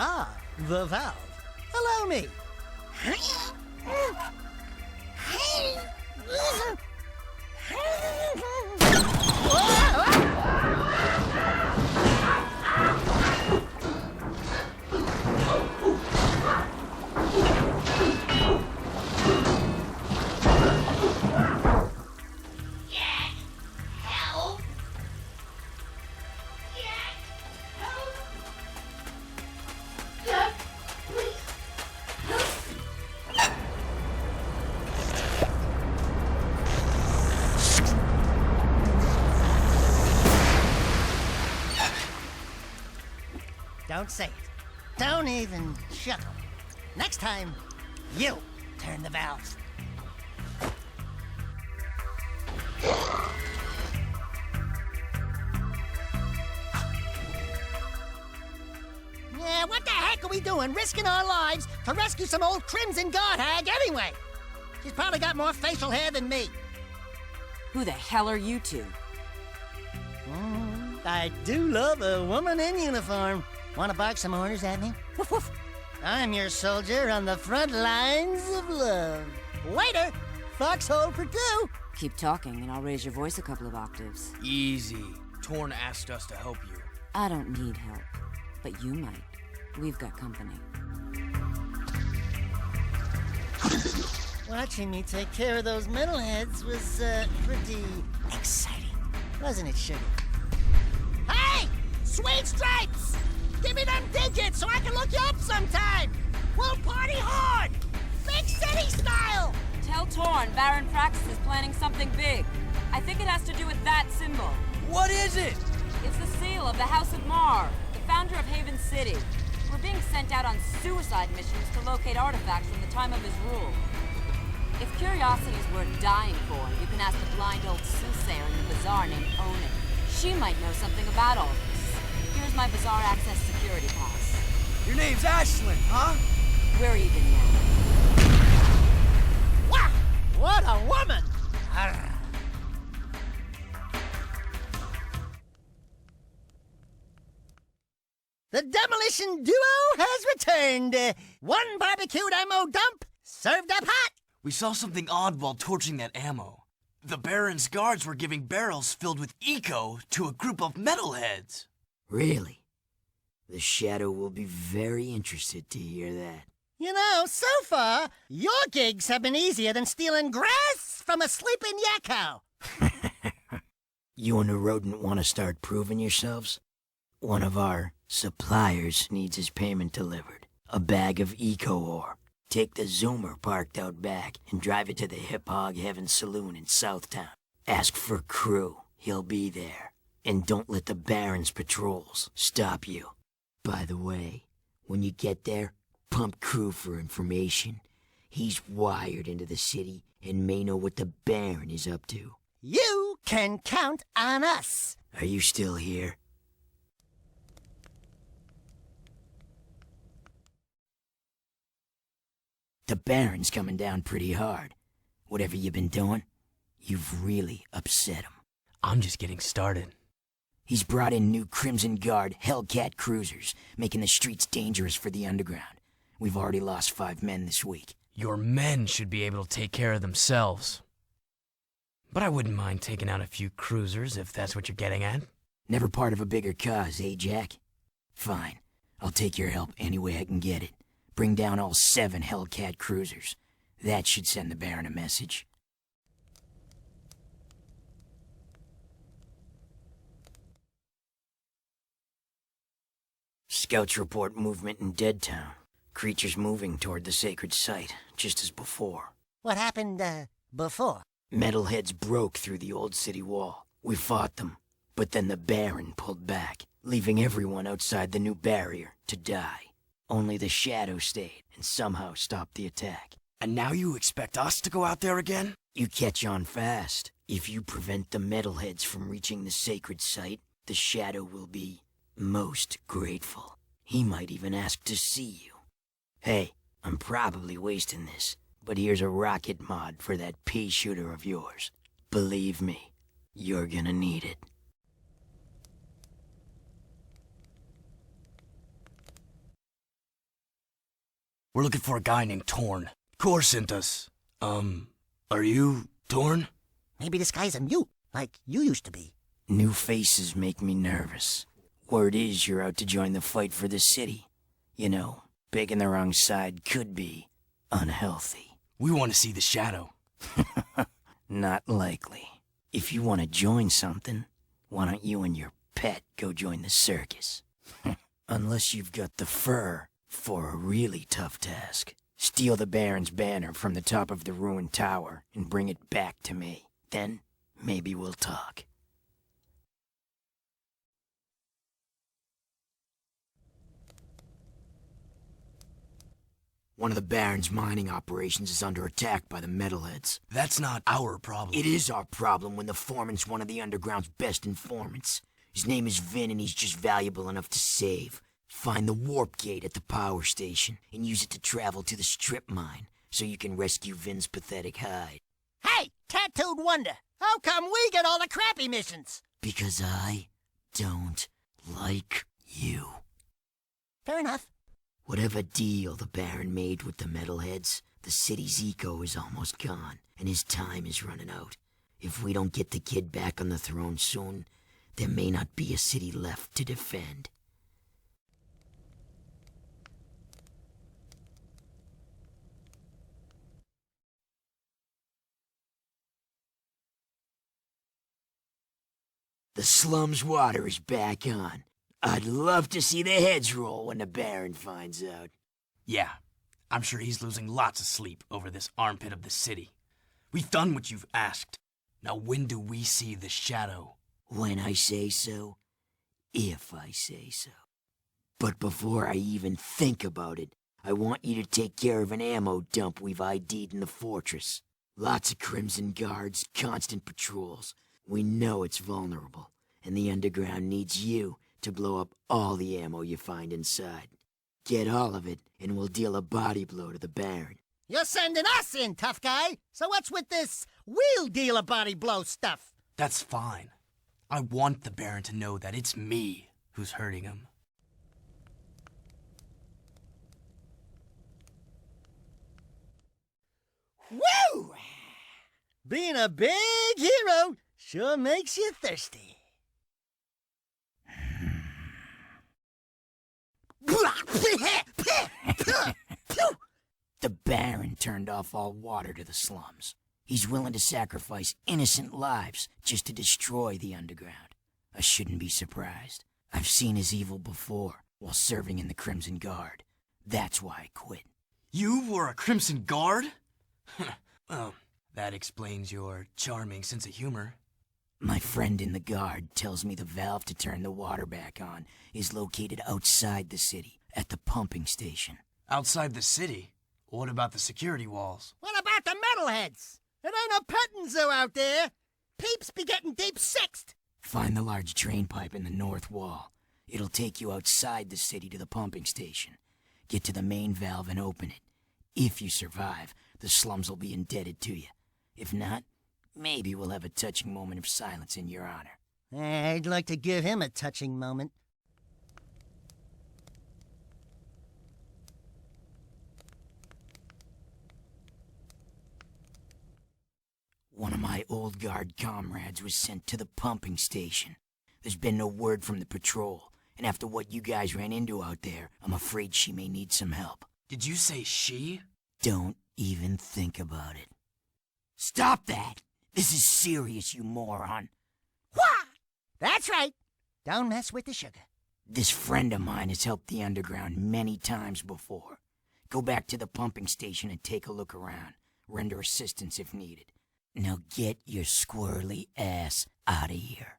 are the valve. Allow me. Don't say it. Don't even chuckle. Next time, you turn the valves. Yeah, what the heck are we doing, risking our lives to rescue some old Crimson Guard hag anyway? She's probably got more facial hair than me. Who the hell are you two? I do love a woman in uniform. Want to bark some orders at me? Woof woof. I'm your soldier on the front lines of love. Waiter, foxhole for two. Keep talking and I'll raise your voice a couple of octaves. Easy. Torn asked us to help you. I don't need help, but you might. We've got company. Watching me take care of those metalheads was, pretty exciting. Wasn't it, sugar? Hey! Sweet Stripes! Give me them digits so I can look you up sometime! We'll party hard! Big city style! Tell Torn Baron Praxis is planning something big. I think it has to do with that symbol. What is it? It's the seal of the House of Mar, the founder of Haven City. We're being sent out on suicide missions to locate artifacts from the time of his rule. If curiosity is worth dying for, you can ask the blind old soothsayer in the bazaar named Onan. She might know something about all this. Here's my bazaar access security pass. Your name's Ashlyn, huh? We're even now. Wow! What a woman! Arr. The demolition duo has returned. One barbecued ammo dump, served up hot. We saw something odd while torching that ammo. The Baron's guards were giving barrels filled with eco to a group of metalheads. Really? The Shadow will be very interested to hear that. You know, so far, your gigs have been easier than stealing grass from a sleeping yakko. You and the rodent want to start proving yourselves? One of our suppliers needs his payment delivered. A bag of eco ore. Take the Zoomer parked out back and drive it to the Hip Hog Heaven Saloon in Southtown. Ask for Crew. He'll be there. And don't let the Baron's patrols stop you. By the way, when you get there, pump Crew for information. He's wired into the city and may know what the Baron is up to. You can count on us. Are you still here? The Baron's coming down pretty hard. Whatever you've been doing, you've really upset him. I'm just getting started. He's brought in new Crimson Guard Hellcat cruisers, making the streets dangerous for the underground. We've already lost 5 men this week. Your men should be able to take care of themselves. But I wouldn't mind taking out a few cruisers if that's what you're getting at. Never part of a bigger cause, eh, Jack? Fine. I'll take your help any way I can get it. Bring down all 7 Hellcat cruisers. That should send the Baron a message. Scouts report movement in Deadtown. Creatures moving toward the sacred site, just as before. What happened, before? Metalheads broke through the old city wall. We fought them, but then the Baron pulled back, leaving everyone outside the new barrier to die. Only the Shadow stayed and somehow stopped the attack. And now you expect us to go out there again? You catch on fast. If you prevent the metalheads from reaching the sacred site, the Shadow will be most grateful. He might even ask to see you. Hey, I'm probably wasting this, but here's a rocket mod for that pea shooter of yours. Believe me, you're gonna need it. We're looking for a guy named Torn. Kor sent us. Are you Torn? Maybe this guy's a mute, like you used to be. New faces make me nervous. Word is you're out to join the fight for the city. You know, picking the wrong side could be unhealthy. We want to see the shadow. Not likely. If you want to join something, why don't you and your pet go join the circus? Unless you've got the fur for a really tough task. Steal the Baron's banner from the top of the ruined tower and bring it back to me. Then, maybe we'll talk. One of the Baron's mining operations is under attack by the metalheads. That's not our problem. It is our problem when the foreman's one of the Underground's best informants. His name is Vin and he's just valuable enough to save. Find the warp gate at the power station and use it to travel to the strip mine so you can rescue Vin's pathetic hide. Hey, tattooed wonder, how come we get all the crappy missions? Because I don't like you. Fair enough. Whatever deal the Baron made with the metalheads, the city's eco is almost gone, and his time is running out. If we don't get the kid back on the throne soon, there may not be a city left to defend. The slum's water is back on. I'd love to see the heads roll when the Baron finds out. Yeah, I'm sure he's losing lots of sleep over this armpit of the city. We've done what you've asked. Now when do we see the shadow? When I say so, if I say so. But before I even think about it, I want you to take care of an ammo dump we've ID'd in the fortress. Lots of Crimson Guards, constant patrols. We know it's vulnerable, and the Underground needs you to blow up all the ammo you find inside. Get all of it, and we'll deal a body blow to the Baron. You're sending us in, tough guy. So what's with this wheel dealer body blow stuff? That's fine. I want the Baron to know that it's me who's hurting him. Woo! Being a big hero sure makes you thirsty. The Baron turned off all water to the slums. He's willing to sacrifice innocent lives just to destroy the Underground. I shouldn't be surprised. I've seen his evil before while serving in the Crimson Guard. That's why I quit. You were a Crimson Guard? Well, that explains your charming sense of humor. My friend in the Guard tells me the valve to turn the water back on is located outside the city, at the pumping station. Outside the city? What about the security walls? What about the metalheads? It ain't a petting zoo out there. Peeps be getting deep sixed. Find the large drain pipe in the north wall. It'll take you outside the city to the pumping station. Get to the main valve and open it. If you survive, the slums will be indebted to you. If not, maybe we'll have a touching moment of silence in your honor. I'd like to give him a touching moment. One of my old guard comrades was sent to the pumping station. There's been no word from the patrol, and after what you guys ran into out there, I'm afraid she may need some help. Did you say she? Don't even think about it. Stop that! This is serious, you moron. Wha? That's right. Don't mess with the sugar. This friend of mine has helped the Underground many times before. Go back to the pumping station and take a look around. Render assistance if needed. Now get your squirrely ass out of here.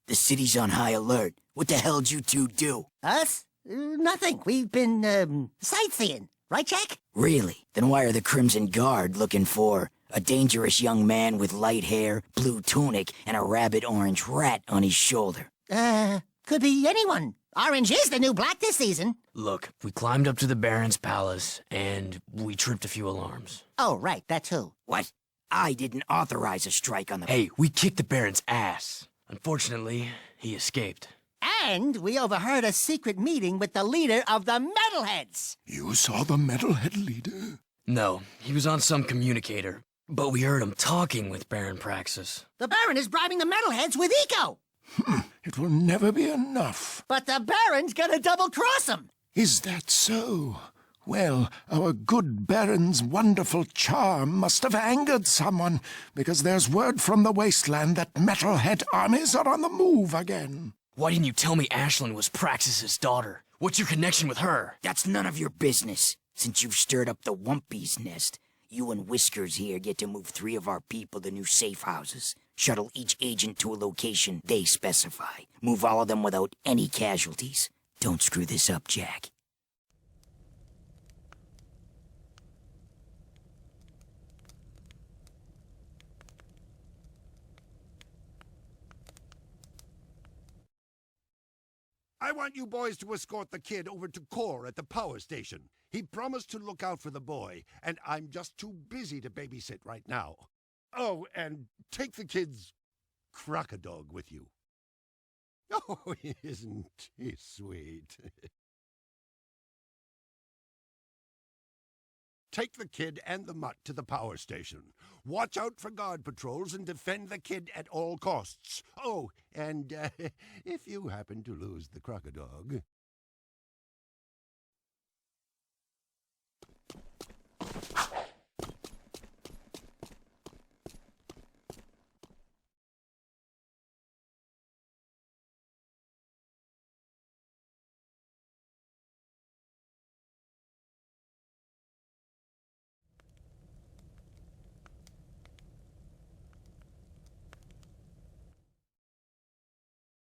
The city's on high alert. What the hell'd you two do? Us? Nothing. We've been, sightseeing. Right, Jack? Really? Then why are the Crimson Guard looking for a dangerous young man with light hair, blue tunic, and a rabbit orange rat on his shoulder? Could be anyone. Orange is the new black this season. Look, we climbed up to the Baron's palace, and we tripped a few alarms. Oh, right, that too. What? I didn't authorize a strike on the... Hey, we kicked the Baron's ass. Unfortunately, he escaped. And we overheard a secret meeting with the leader of the Metalheads. You saw the metalhead leader? No, he was on some communicator, but we heard him talking with Baron Praxis. The Baron is bribing the Metalheads with eco. It will never be enough. But the Baron's gonna double-cross him. Is that so? Well, our good Baron's wonderful charm must have angered someone, because there's word from the wasteland that metalhead armies are on the move again. Why didn't you tell me Ashlyn was Praxis's daughter? What's your connection with her? That's none of your business. Since you've stirred up the Wumpy's nest, you and Whiskers here get to move 3 of our people to new safe houses. Shuttle each agent to a location they specify. Move all of them without any casualties. Don't screw this up, Jack. I want you boys to escort the kid over to Core at the power station. He promised to look out for the boy, and I'm just too busy to babysit right now. Oh, and take the kid's crocodog with you. Oh, isn't he sweet? Take the kid and the mutt to the power station. Watch out for guard patrols and defend the kid at all costs. Oh, and if you happen to lose the crocodog...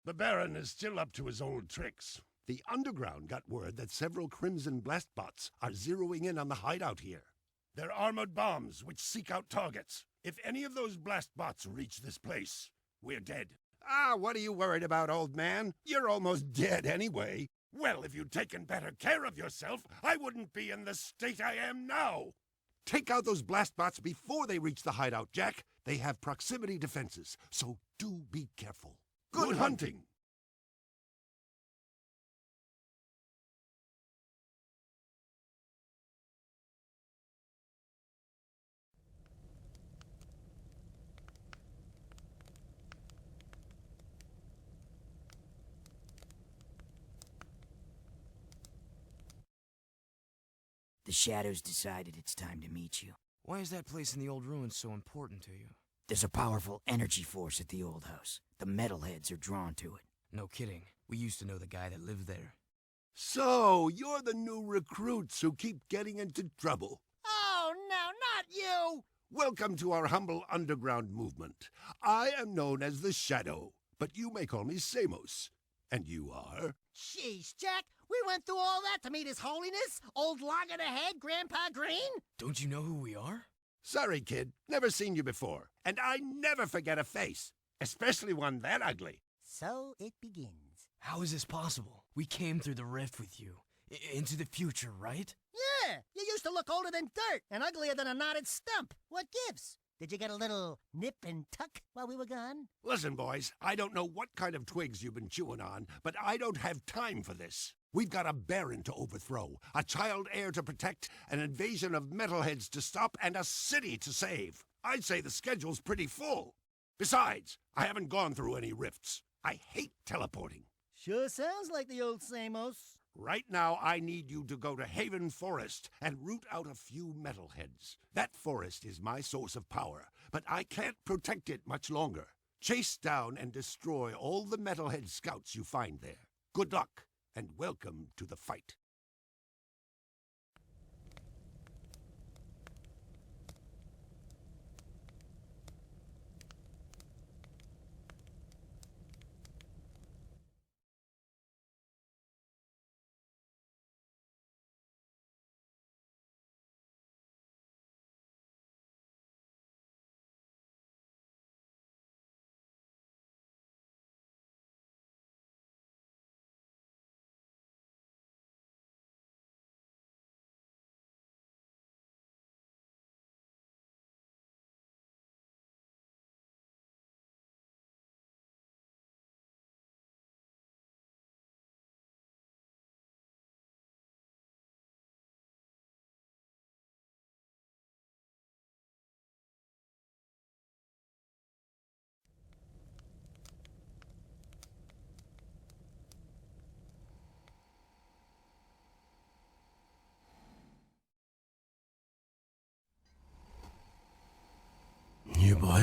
The Baron is still up to his old tricks. The Underground got word that several Crimson Blast bots are zeroing in on the hideout here. They're armored bombs which seek out targets. If any of those blast bots reach this place, we're dead. Ah, what are you worried about, old man? You're almost dead anyway. Well, if you'd taken better care of yourself, I wouldn't be in the state I am now. Take out those blast bots before they reach the hideout, Jack. They have proximity defenses, so do be careful. Good hunting! The Shadows decided it's time to meet you. Why is that place in the old ruins so important to you? There's a powerful energy force at the old house. The metalheads are drawn to it. No kidding. We used to know the guy that lived there. So, you're the new recruits who keep getting into trouble. Oh, no, not you! Welcome to our humble underground movement. I am known as the Shadow, but you may call me Samos. And you are? Sheesh, Jack, we went through all that to meet His Holiness, old loggerhead Grandpa Green? Don't you know who we are? Sorry, kid. Never seen you before. And I never forget a face, especially one that ugly. So it begins. How is this possible? We came through the rift with you. Into the future, right? Yeah, you used to look older than dirt and uglier than a knotted stump. What gives? Did you get a little nip and tuck while we were gone? Listen, boys, I don't know what kind of twigs you've been chewing on, but I don't have time for this. We've got a Baron to overthrow, a child heir to protect, an invasion of metalheads to stop, and a city to save. I'd say the schedule's pretty full. Besides, I haven't gone through any rifts. I hate teleporting. Sure sounds like the old Samos. Right now, I need you to go to Haven Forest and root out a few metalheads. That forest is my source of power, but I can't protect it much longer. Chase down and destroy all the metalhead scouts you find there. Good luck, and welcome to the fight.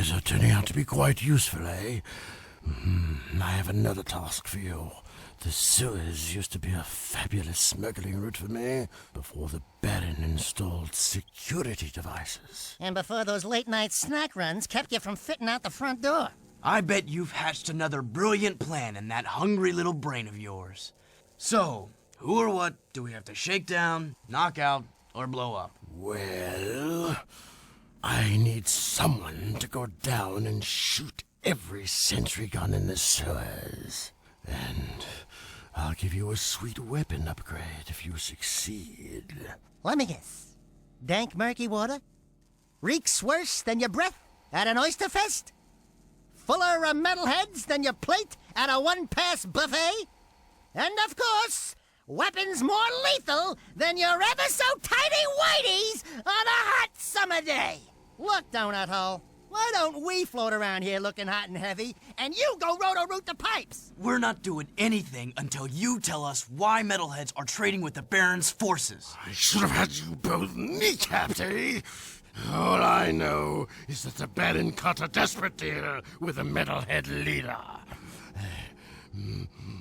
sewers are turning out to be quite useful, eh? I have another task for you. The sewers used to be a fabulous smuggling route for me before the Baron installed security devices. And before those late-night snack runs kept you from fitting out the front door. I bet you've hatched another brilliant plan in that hungry little brain of yours. So, who or what do we have to shake down, knock out, or blow up? Well, I need someone to go down and shoot every sentry gun in the sewers. And I'll give you a sweet weapon upgrade if you succeed. Let me guess. Dank murky water? Reeks worse than your breath at an oyster fest? Fuller of metalheads than your plate at a one-pass buffet? And of course, weapons more lethal than your ever-so-tiny whiteys on a hot summer day. Look, Donut Hole, why don't we float around here looking hot and heavy, and you go roto-root the pipes? We're not doing anything until you tell us why metalheads are trading with the Baron's forces. I should have had you both kneecapped, eh? All I know is that the Baron cut a desperate deal with the metalhead leader.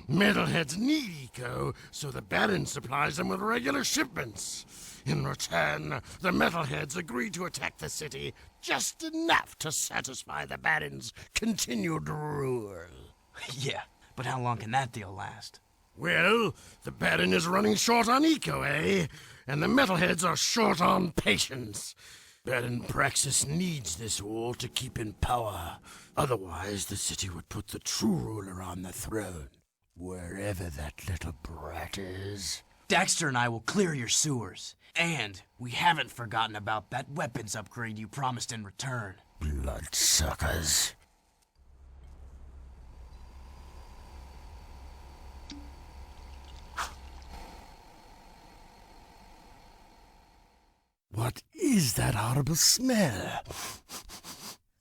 Metalheads need eco, so the Baron supplies them with regular shipments. In return, the metalheads agree to attack the city just enough to satisfy the Baron's continued rule. Yeah, but how long can that deal last? Well, the Baron is running short on eco, eh? And the metalheads are short on patience. Baron Praxis needs this wall to keep in power. Otherwise, the city would put the true ruler on the throne, wherever that little brat is. Daxter and I will clear your sewers. And we haven't forgotten about that weapons upgrade you promised in return. Bloodsuckers. What is that horrible smell?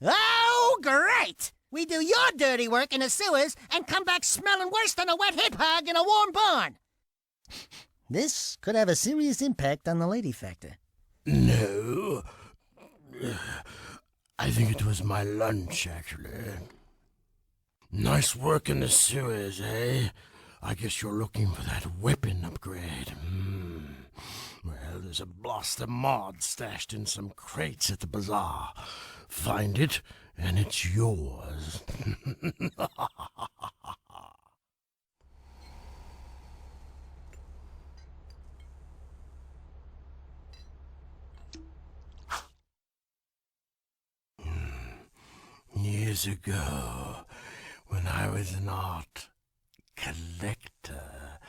Oh, great! We do your dirty work in the sewers and come back smelling worse than a wet hip hog in a warm barn. This could have a serious impact on the lady factor. No. I think it was my lunch, actually. Nice work in the sewers, eh? I guess you're looking for that weapon upgrade. Well, there's a blaster mod stashed in some crates at the bazaar. Find it, and it's yours. Years ago, when I was an art collector,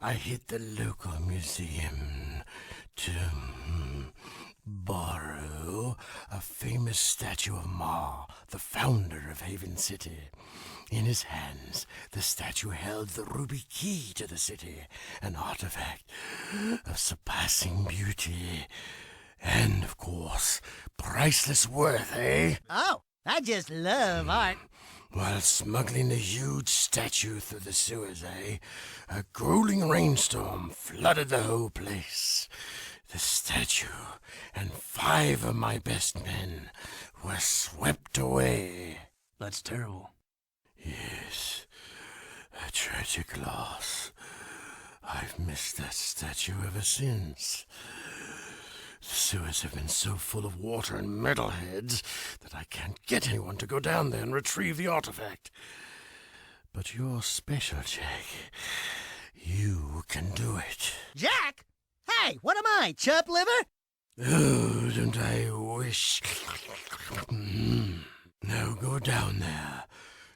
I hit the local museum to borrow a famous statue of Ma, the founder of Haven City. In his hands, the statue held the ruby key to the city, an artifact of surpassing beauty. And, of course, priceless worth, eh? Oh, I just love art. While smuggling the huge statue through the sewers, eh? A grueling rainstorm flooded the whole place. The statue and 5 of my best men were swept away. That's terrible. Yes, a tragic loss. I've missed that statue ever since. The sewers have been so full of water and metalheads that I can't get anyone to go down there and retrieve the artifact. But you're special, Jack. You can do it. Jack? Hey, what am I, chub liver? Oh, don't I wish... Now go down there,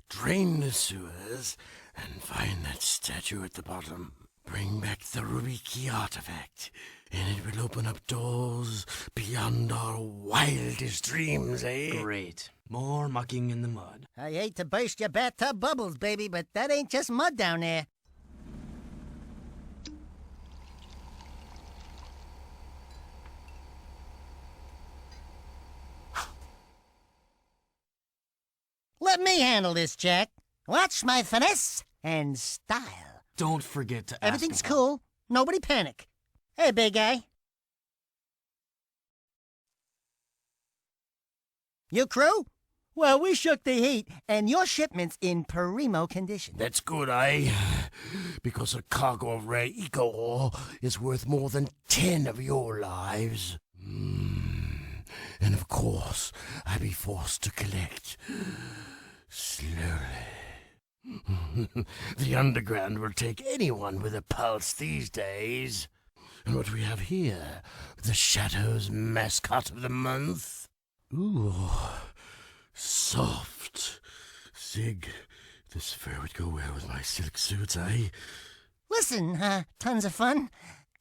drain the sewers, and find that statue at the bottom. Bring back the ruby key artifact, and it will open up doors beyond our wildest dreams, eh? Great. More mucking in the mud. I hate to burst your bathtub bubbles, baby, but that ain't just mud down there. Let me handle this, Jack. Watch my finesse and style. Don't forget to ask Everything's about- cool. Nobody panic. Hey, big guy. You crew? Well, we shook the heat, and your shipment's in primo condition. That's good, eh? Because a cargo of rare eco ore is worth more than 10 of your lives. And of course, I'd be forced to collect slowly. The underground will take anyone with a pulse these days. And what we have here, the Shadow's mascot of the month. Ooh, soft. Zig, this fur would go well with my silk suits, eh? Listen, tons of fun.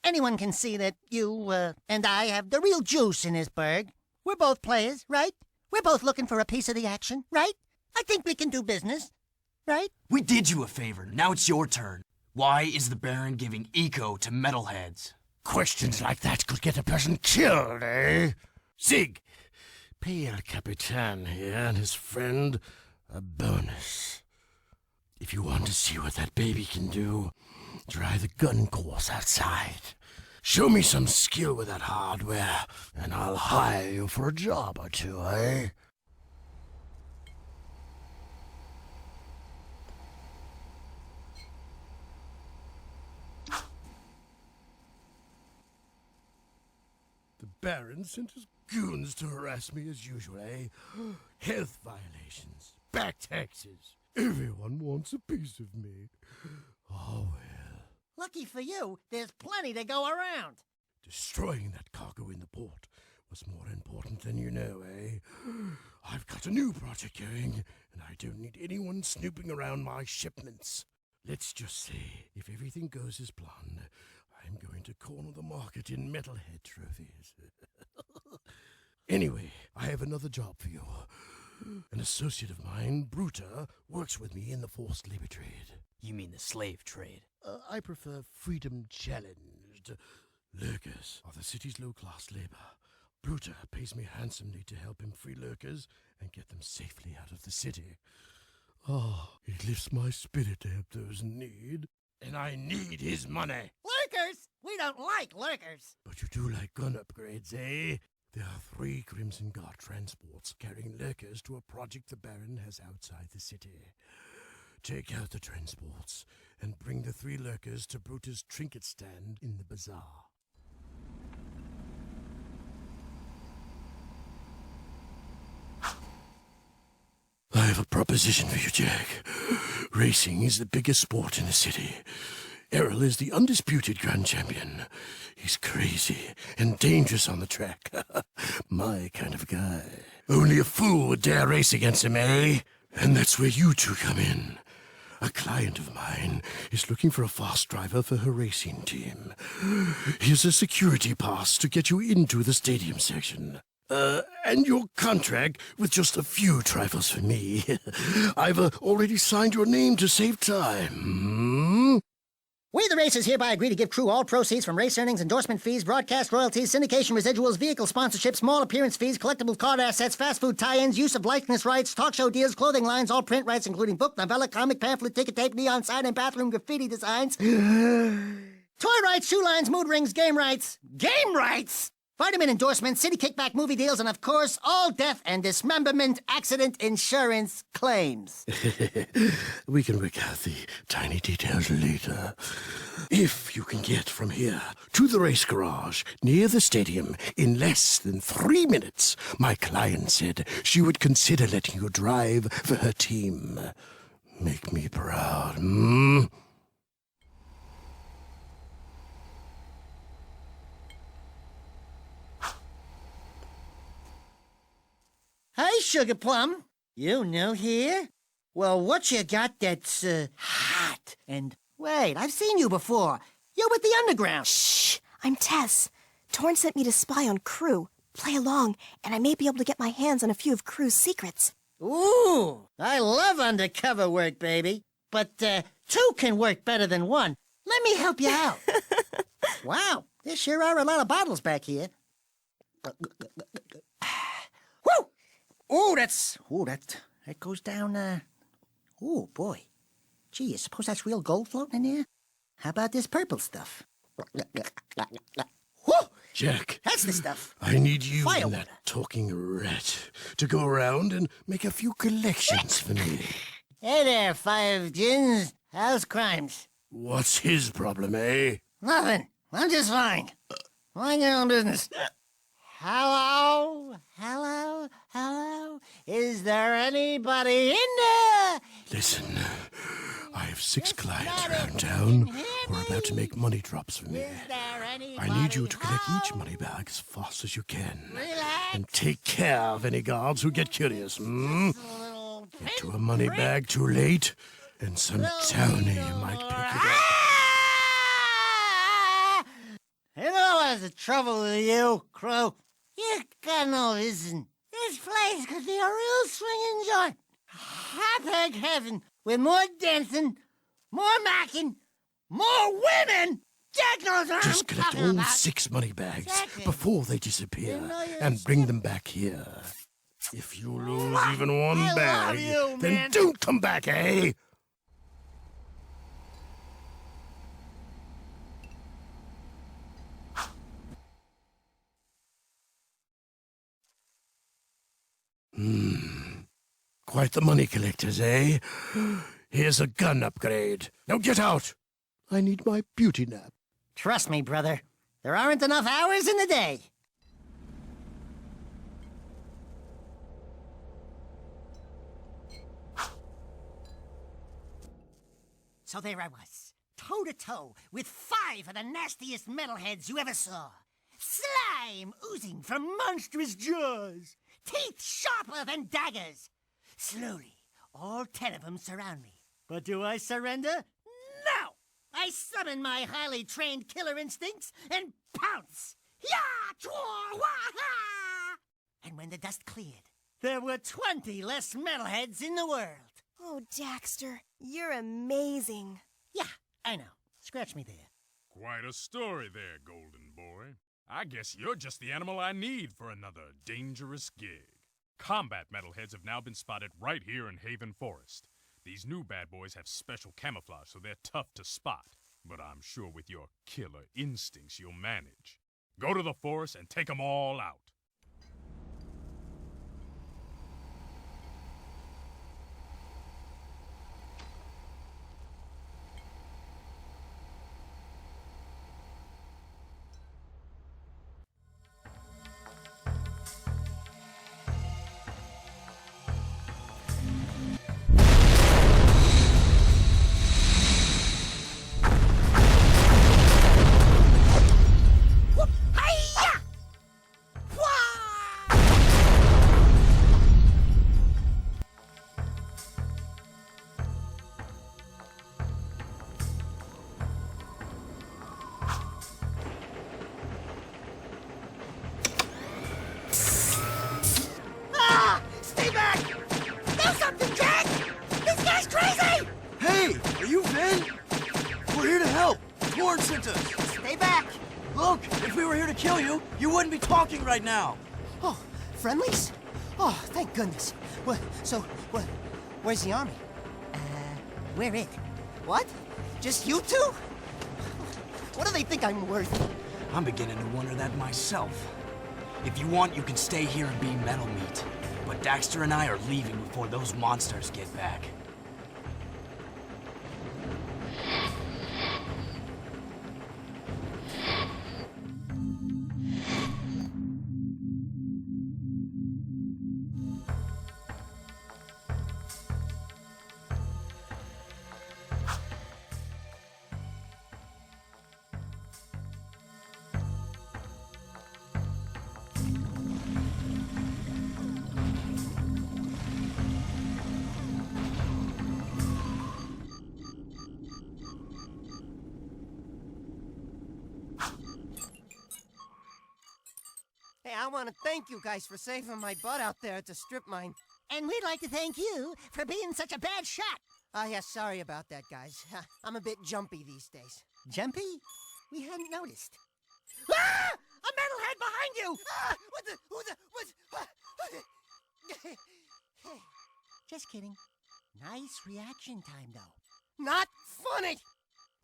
Anyone can see that you, and I have the real juice in this burg. We're both players, right? We're both looking for a piece of the action, right? I think we can do business, right? We did you a favor. Now it's your turn. Why is the Baron giving eco to metalheads? Questions like that could get a person killed, eh? Zig, pay El Capitan here and his friend a bonus. If you want to see what that baby can do, try the gun course outside. Show me some skill with that hardware, and I'll hire you for a job or two, eh? The Baron sent his goons to harass me as usual, eh? Health violations, back taxes. Everyone wants a piece of me. Oh, well. Lucky for you, there's plenty to go around. Destroying that cargo in the port was more important than you know, eh? I've got a new project going, and I don't need anyone snooping around my shipments. Let's just say, if everything goes as planned, I'm going to corner the market in metalhead trophies. Anyway, I have another job for you. An associate of mine, Bruta, works with me in the forced labor trade. You mean the slave trade? I prefer freedom challenged. Lurkers are the city's low-class labor. Bruta pays me handsomely to help him free lurkers and get them safely out of the city. Oh, it lifts my spirit to help those in need. And I need his money. Lurkers? We don't like lurkers. But you do like gun upgrades, eh? There are 3 Crimson Guard transports carrying lurkers to a project the Baron has outside the city. Take out the transports and bring the 3 lurkers to Bruta's trinket stand in the bazaar. I have a proposition for you, Jak. Racing is the biggest sport in the city. Errol is the undisputed grand champion. He's crazy and dangerous on the track. My kind of guy. Only a fool would dare race against him, eh? And that's where you two come in. A client of mine is looking for a fast driver for her racing team. Here's a security pass to get you into the stadium section. And your contract with just a few trifles for me. I've already signed your name to save time. We, the racers, hereby agree to give crew all proceeds from race earnings, endorsement fees, broadcast royalties, syndication residuals, vehicle sponsorships, small appearance fees, collectible card assets, fast food tie-ins, use of likeness rights, talk show deals, clothing lines, all print rights, including book, novella, comic, pamphlet, ticket tape, neon sign, and bathroom graffiti designs. Toy rights, shoe lines, mood rings, game rights. Game rights! Vitamin endorsements, city kickback movie deals, and of course, all death and dismemberment accident insurance claims. We can work out the tiny details later. If you can get from here to the race garage near the stadium in less than 3 minutes, my client said she would consider letting you drive for her team. Make me proud, hmm? Hey, Sugar Plum. You new here? Well, what you got that's, hot? And, wait, I've seen you before. You're with the Underground. Shh! I'm Tess. Torn sent me to spy on Crew. Play along, and I may be able to get my hands on a few of Crew's secrets. Ooh, I love undercover work, baby. But, 2 can work better than 1. Let me help you out. Wow, there sure are a lot of bottles back here. Woo! Ooh, that goes down, ooh, boy. Gee, you suppose that's real gold floating in here? How about this purple stuff? Whoo! Jack, That's the stuff. I need you and Firewater. that talking rat to go around and make a few collections for me. Hey there, Five Gins. How's crimes? What's his problem, eh? Nothing. I'm just fine. Mind your own business. Hello? Hello? Hello? Is there anybody in there? Listen, I have 6 Just clients let around it town hear who are about to me. make money drops for me. Is there anybody I need you to collect each home? money bag as fast as you can. Relax. And take care of any guards who get curious, hmm? Just a little Get to a pinprick. money bag too late, and some townie might pick it up. Ah! You know what's the trouble with you, Crow? You got no vision. This place could be a real swinging joint. Hot-egg heaven with more dancing, more macking, more women. Jack knows what Just I'm collect talking all about. 6 money bags Exactly. before they disappear You know you're and bring them back here. If you lose even one I love bag, you, then man. don't come back, eh? Quite the money collectors, eh? Here's a gun upgrade. Now get out! I need my beauty nap. Trust me, brother. There aren't enough hours in the day. So there I was, toe-to-toe with 5 of the nastiest metalheads you ever saw. Slime oozing from monstrous jaws, teeth sharper than daggers. Slowly, all 10 of them surround me. But do I surrender? No! I summon my highly trained killer instincts and pounce! Ya! Twa! Wah! Ha! And when the dust cleared, there were 20 less metalheads in the world. Oh, Daxter, you're amazing. Yeah, I know. Scratch me there. Quite a story there, Golden Boy. I guess you're just the animal I need for another dangerous gig. Combat metalheads have now been spotted right here in Haven Forest. These new bad boys have special camouflage, so they're tough to spot. But I'm sure with your killer instincts, you'll manage. Go to the forest and take them all out. Hi-ya! Wah! Ah! Stay back! Do something, Jack! This guy's crazy! Hey, are you Vin? We're here to help. Torn sent us. Stay back! Look, if we were here to kill you, you wouldn't be talking right now. Oh, friendlies? Oh, thank goodness. Where's the army? Where it? What? Just you two? What do they think I'm worth? I'm beginning to wonder that myself. If you want, you can stay here and be metal meat. But Daxter and I are leaving before those monsters get back. Hey, I want to thank you guys for saving my butt out there at the strip mine. And we'd like to thank you for being such a bad shot. Ah, yeah, sorry about that, guys. I'm a bit jumpy these days. Jumpy? We hadn't noticed. Ah! A metalhead behind you! Ah! What? Just kidding. Nice reaction time, though. Not funny!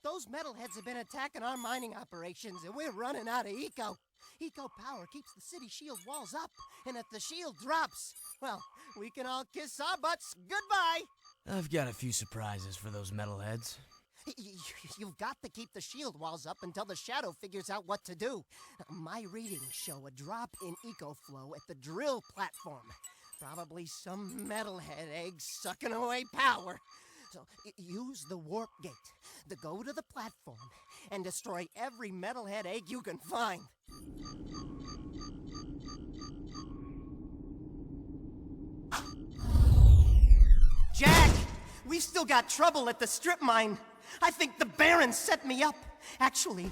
Those metalheads have been attacking our mining operations, and we're running out of eco. Eco power keeps the city shield walls up, and if the shield drops, well, we can all kiss our butts goodbye. I've got a few surprises for those metalheads. You've got to keep the shield walls up until the Shadow figures out what to do. My readings show a drop in eco flow at the drill platform. Probably some metalhead egg sucking away power. So use the warp gate to go to the platform and destroy every metalhead egg you can find. Jack! We've still got trouble at the strip mine. I think the Baron set me up. Actually,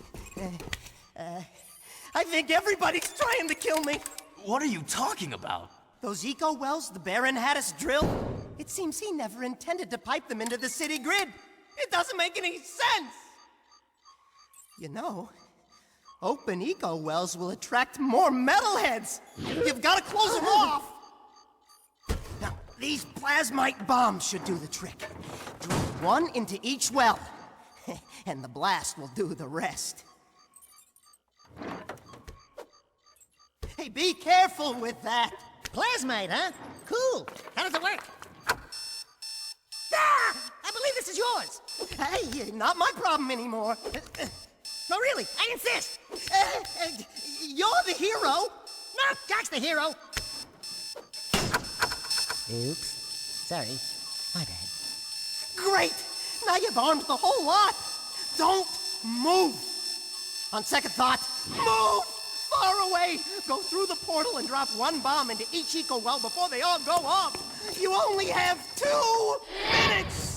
I think everybody's trying to kill me. What are you talking about? Those eco wells the Baron had us drill, it seems he never intended to pipe them into the city grid. It doesn't make any sense. You know, open eco wells will attract more metalheads. You've got to close them off. Now, these plasmite bombs should do the trick. Drop one into each well, and the blast will do the rest. Hey, be careful with that. Plasmite, huh? Cool. How does it work? Ah! I believe this is yours. Hey, not my problem anymore. No, really, I insist. You're the hero. No, Jack's the hero. Oops. Sorry. My bad. Great! Now you've armed the whole lot. Don't move. On second thought, move far away. Go through the portal and drop one bomb into each eco well before they all go off. You only have 2 minutes.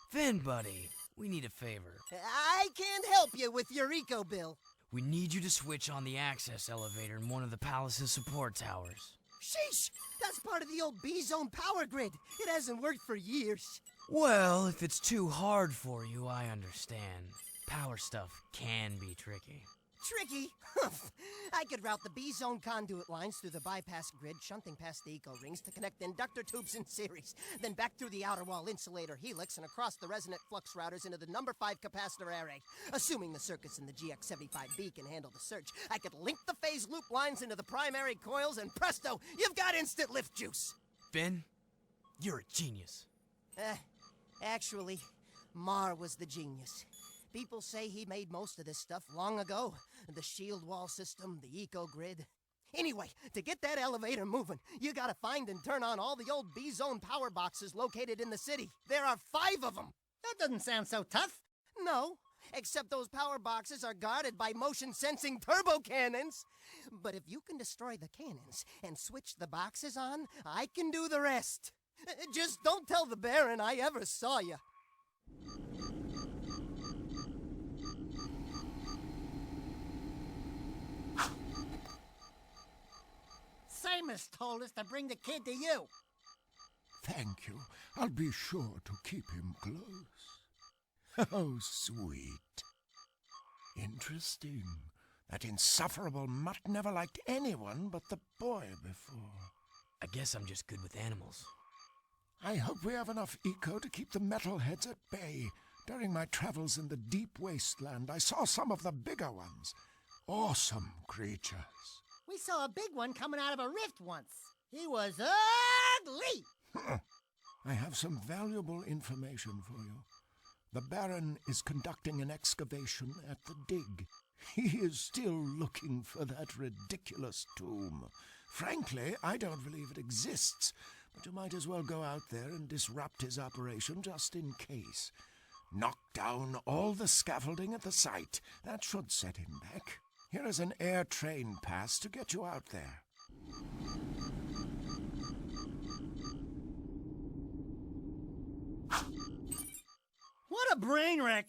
Finn, buddy, we need a favor. I can't help you with your eco bill. We need you to switch on the access elevator in one of the palace's support towers. Sheesh! That's part of the old B-zone power grid. It hasn't worked for years. Well, if it's too hard for you, I understand. Power stuff can be tricky. Tricky? I could route the B-zone conduit lines through the bypass grid, shunting past the eco rings to connect the inductor tubes in series, then back through the outer wall insulator helix and across the resonant flux routers into the number 5 capacitor array. Assuming the circuits in the GX75B can handle the surge, I could link the phase loop lines into the primary coils, and presto, you've got instant lift juice. Finn, you're a genius. Actually, Mar was the genius. People say he made most of this stuff long ago. The shield wall system, the eco-grid. Anyway, to get that elevator moving, you gotta find and turn on all the old B-zone power boxes located in the city. There are 5 of them. That doesn't sound so tough. No, except those power boxes are guarded by motion-sensing turbo cannons. But if you can destroy the cannons and switch the boxes on, I can do the rest. Just don't tell the Baron I ever saw you. Seamus told us to bring the kid to you. Thank you. I'll be sure to keep him close. Oh, sweet. Interesting. That insufferable mutt never liked anyone but the boy before. I guess I'm just good with animals. I hope we have enough eco to keep the metalheads at bay. During my travels in the deep wasteland, I saw some of the bigger ones. Awesome creatures. We saw a big one coming out of a rift once. He was ugly! I have some valuable information for you. The Baron is conducting an excavation at the dig. He is still looking for that ridiculous tomb. Frankly, I don't believe it exists, but you might as well go out there and disrupt his operation just in case. Knock down all the scaffolding at the site. That should set him back. Here is an air train pass to get you out there. What a brain wreck!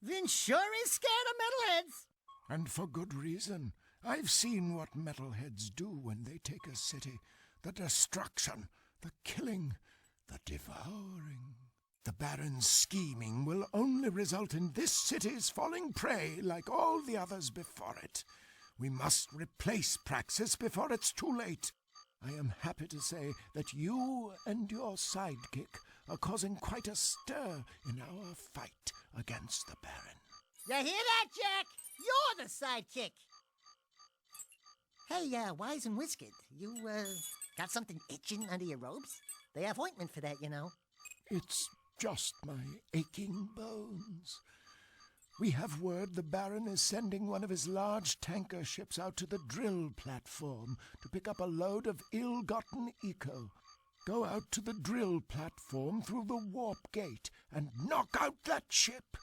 Vin sure is scared of metalheads. And for good reason. I've seen what metalheads do when they take a city. The destruction, the killing, the devouring. The Baron's scheming will only result in this city's falling prey like all the others before it. We must replace Praxis before it's too late. I am happy to say that you and your sidekick are causing quite a stir in our fight against the Baron. You hear that, Jack? You're the sidekick. Hey, Wise and Whiskered, you, got something itching under your robes? They have ointment for that, you know. It's just my aching bones. We have word the Baron is sending one of his large tanker ships out to the drill platform to pick up a load of ill-gotten eco. Go out to the drill platform through the warp gate and knock out that ship.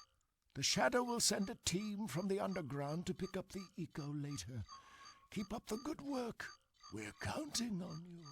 The Shadow will send a team from the underground to pick up the eco later. Keep up the good work. We're counting on you.